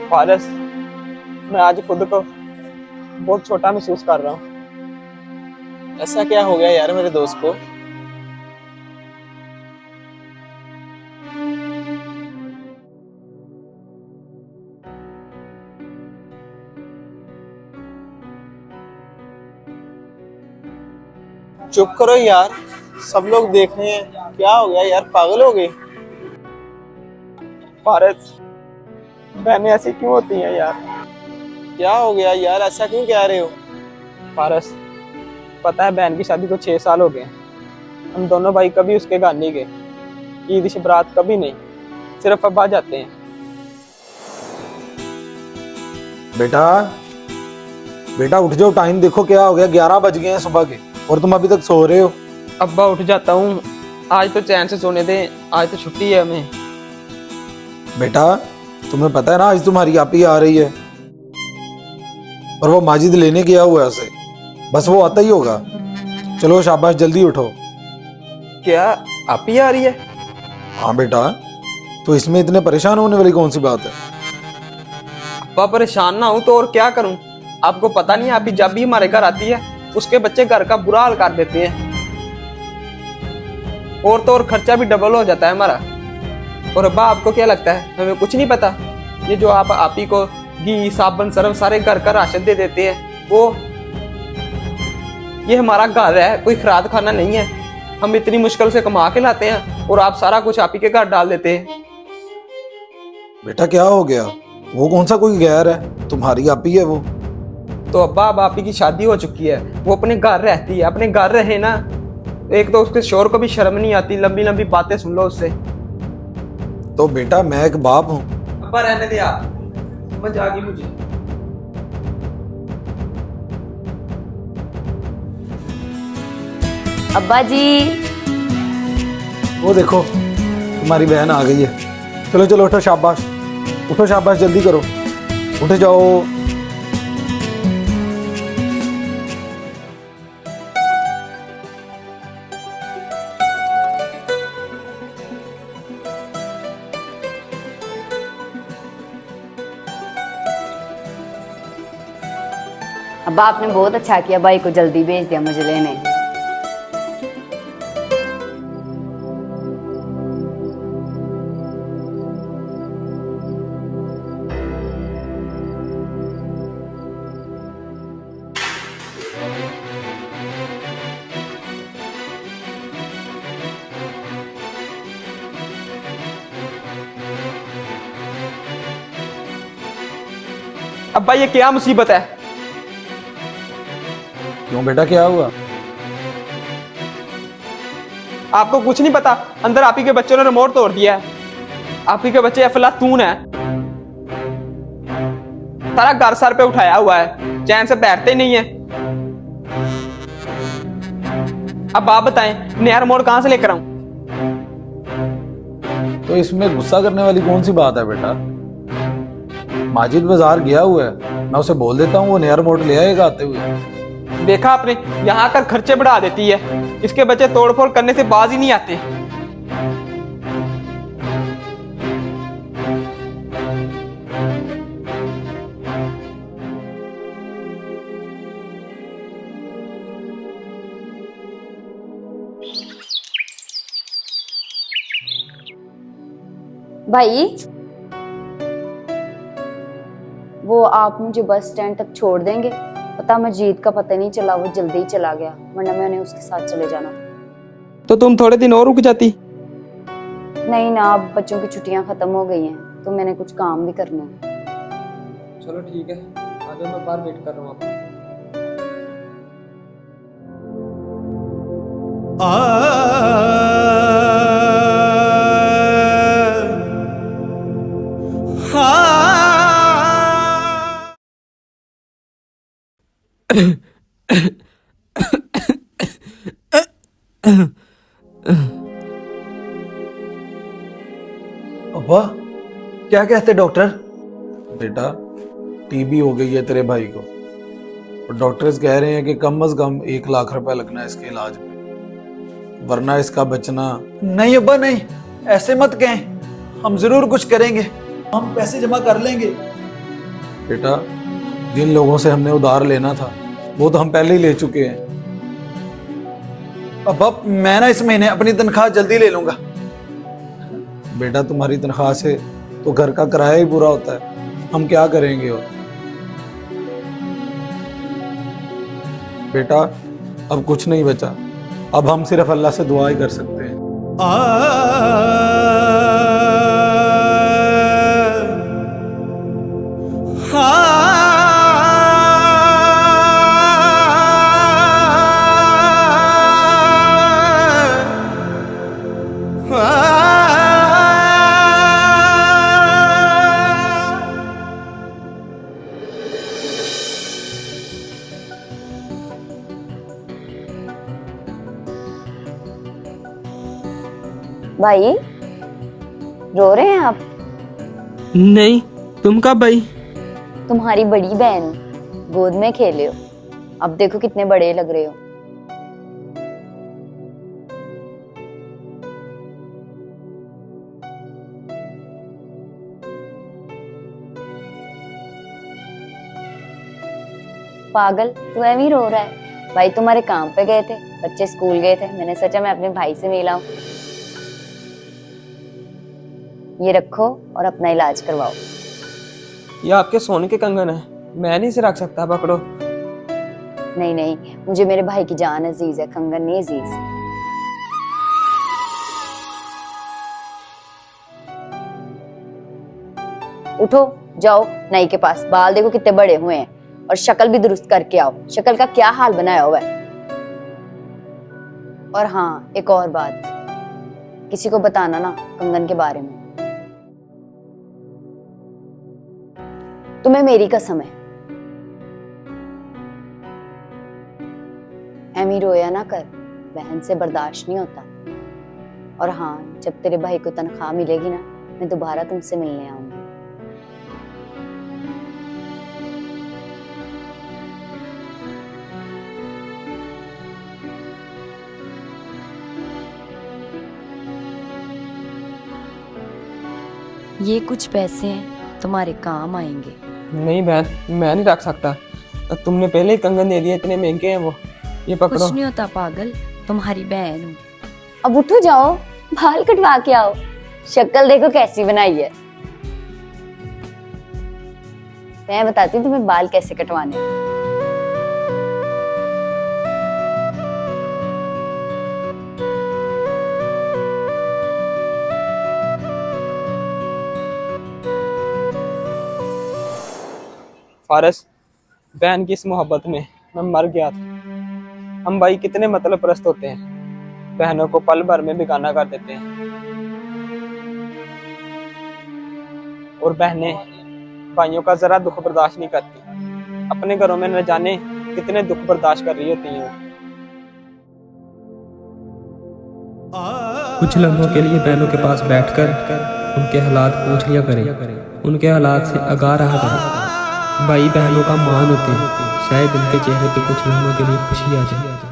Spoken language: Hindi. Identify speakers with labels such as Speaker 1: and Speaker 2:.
Speaker 1: फारस, मैं आज खुद को बहुत छोटा महसूस कर रहा हूँ।
Speaker 2: ऐसा क्या हो गया यार मेरे दोस्त को? चुप करो यार, सब लोग देख रहे हैं। क्या हो गया यार, पागल हो गए?
Speaker 1: फारस, बहनें ऐसी क्यों होती हैं यार?
Speaker 2: क्या हो गया यार, ऐसा क्यों कह रहे हो?
Speaker 1: फारस, पता है बहन की शादी को 6 साल हो गए। हम दोनों भाई कभी उसके घर नहीं गए, ईद शबरात कभी नहीं, सिर्फ अब्बा जाते हैं।
Speaker 3: बेटा बेटा उठ जाओ, टाइम देखो क्या हो गया, 11 बज गए हैं सुबह के और तुम अभी तक सो रहे हो।
Speaker 1: अब्बा उठ जाता हूँ, आज तो चैन से सोने दे, आज तो छुट्टी है हमें।
Speaker 3: बेटा तुम्हें पता है ना आज तुम्हारी आपी आ रही है और वो माजिद लेने गया हुआ है उसे, बस वो आता ही होगा। चलो शाबाश, जल्दी उठो।
Speaker 1: क्या आप ही आ रही है?
Speaker 3: हाँ बेटा, तो इसमें इतने परेशान होने वाली कौन सी बात है।
Speaker 1: अब्बा परेशान ना हूँ तो और क्या करूँ? आपको पता नहीं, अभी जब भी हमारे घर आती है उसके बच्चे घर का बुरा हाल कर देते हैं, और तो और खर्चा भी डबल हो जाता है हमारा। और अब्बा आपको क्या लगता है हमें कुछ नहीं पता? ये जो आप ही को घी साबुन सर्फ सारे घर का राशन दे देते हैं, वो ये हमारा घर है, कोई खराद खाना नहीं है। हम इतनी मुश्किल से कमा के लाते हैं और आप सारा कुछ आप ही के घर डाल देते हैं।
Speaker 3: बेटा क्या हो गया, वो कौन सा कोई गैर है, तुम्हारी आपी है वो।
Speaker 1: तो अब्बा अब आप ही की शादी हो चुकी है, वो अपने घर रहती है, अपने घर रहे ना। एक तो उसके शोर को भी शर्म नहीं आती, लंबी लंबी बातें सुन लो उससे।
Speaker 3: तो बेटा मैं एक बाप हूँ।
Speaker 1: अब्बा रहने दे आप, समझ आ गई मुझे।
Speaker 4: अब्बा जी,
Speaker 3: वो देखो तुम्हारी बहन आ गई है। चलो चलो उठो, शाबाश उठो, शाबाश जल्दी करो, उठ जाओ।
Speaker 4: अब्बा आपने बहुत अच्छा किया, भाई को जल्दी भेज दिया मुझे लेने।
Speaker 1: अब्बा ये क्या मुसीबत है?
Speaker 3: क्यों बेटा क्या हुआ?
Speaker 1: आपको कुछ नहीं पता, अंदर आप ही के बच्चों ने रिमोट तोड़ दिया है। आप ही के बच्चे अफलातून है, सारा घर सर पे उठाया हुआ है, चैन से बैठते ही नहीं है। अब आप बताएं, नया रिमोट कहां से लेकर आऊं?
Speaker 3: तो इसमें गुस्सा करने वाली कौन सी बात है बेटा, माजिद बाजार गया हुआ है, मैं उसे बोल देता हूँ वो नया रिमोट ले आएगा आते हुए।
Speaker 1: देखा आपने, यहाँ आकर खर्चे बढ़ा देती है। इसके बच्चे तोड़फोड़ करने से बाज ही नहीं आते।
Speaker 4: भाई, वो आप मुझे बस स्टैंड तक छोड़ देंगे? पता मजीद का पता नहीं चला, वो जल्दी ही चला गया, वरना मैंने उसके साथ चले जाना।
Speaker 1: तो तुम थोड़े दिन और रुक जाती।
Speaker 4: नहीं ना, अब बच्चों की छुट्टियां खत्म हो गई हैं तो मैंने कुछ काम भी करने हैं।
Speaker 1: चलो ठीक है, आ जाओ, मैं बाहर वेट कर रहा हूँ आपको।
Speaker 3: अब्बा क्या कहते डॉक्टर? बेटा टीबी हो गई है तेरे भाई को, और डॉक्टर्स कह रहे हैं कि कम से कम 1 लाख रुपए लगना है इसके इलाज में, वरना इसका बचना।
Speaker 5: नहीं अब्बा नहीं, ऐसे मत कहें, हम जरूर कुछ करेंगे, हम पैसे जमा कर लेंगे।
Speaker 3: बेटा, जिन लोगों से हमने उधार लेना था वो तो हम पहले ही ले चुके हैं। अब मैं ना इस महीने अपनी तनख्वाह जल्दी ले लूंगा। बेटा, तुम्हारी तनख्वाह से तो घर का किराया ही पूरा होता है, हम क्या करेंगे? और बेटा, अब कुछ नहीं बचा, अब हम सिर्फ अल्लाह से दुआ ही कर सकते हैं।
Speaker 4: भाई, रो रहे हैं आप?
Speaker 1: नहीं, तुम कब भाई?
Speaker 4: तुम्हारी बड़ी बहन हूँ, गोद में खेले हो। अब देखो कितने बड़े लग रहे हो। पागल, तू ऐਵੇਂ ही रो रहा है? भाई तुम्हारे काम पे गए थे, बच्चे स्कूल गए थे, मैंने सोचा मैं अपने भाई से मिला हूं। ये रखो और अपना इलाज करवाओ।
Speaker 1: ये आपके सोने के कंगन है, मैं नहीं इसे रख सकता, पकड़ो।
Speaker 4: नहीं नहीं, मुझे मेरे भाई की जान अजीज है, कंगन नहीं अजीज। उठो, जाओ नाई के पास, बाल देखो कितने बड़े हुए हैं, और शक्ल भी दुरुस्त करके आओ। शक्ल का क्या हाल बनाया हुआ है। और हाँ, एक और बात, किसी को बताना ना कंगन के बारे में। तुम्हें मेरी कसम है, ऐमी रोया ना कर, बहन से बर्दाश्त नहीं होता। और हाँ, जब तेरे भाई को तनख्वाह मिलेगी ना, मैं दोबारा तुमसे मिलने आऊंगी। ये कुछ पैसे हैं, तुम्हारे काम आएंगे।
Speaker 1: नहीं बहन, मैं नहीं रख सकता, तुमने पहले ही कंगन दे दिए, इतने महंगे हैं वो। ये पकड़ो।
Speaker 4: कुछ नहीं होता पागल, तुम्हारी बहन हूँ। अब उठो, जाओ बाल कटवा के आओ। शक्ल देखो कैसी बनाई है। मैं बताती हूँ तुम्हें बाल कैसे कटवाने हैं।
Speaker 1: फारस, बहन की इस मोहब्बत में मैं मर गया था। हम भाई कितने मतलब परस्त होते हैं, बहनों को पल भर में बेगाना कर देते हैं। और बहनें भाइयों का जरा दुख बर्दाश्त नहीं करती, अपने घरों में न जाने कितने दुख बर्दाश्त कर रही होती हैं।
Speaker 5: कुछ लम्हों के लिए बहनों के पास बैठकर उनके हालात पूछ लिया करें, उनके हालात से आगाह रहा करें। भाई बहनों का मान होते हैं, शायद उनके चेहरे पे कुछ लम्हों के लिए खुशी आ जाए।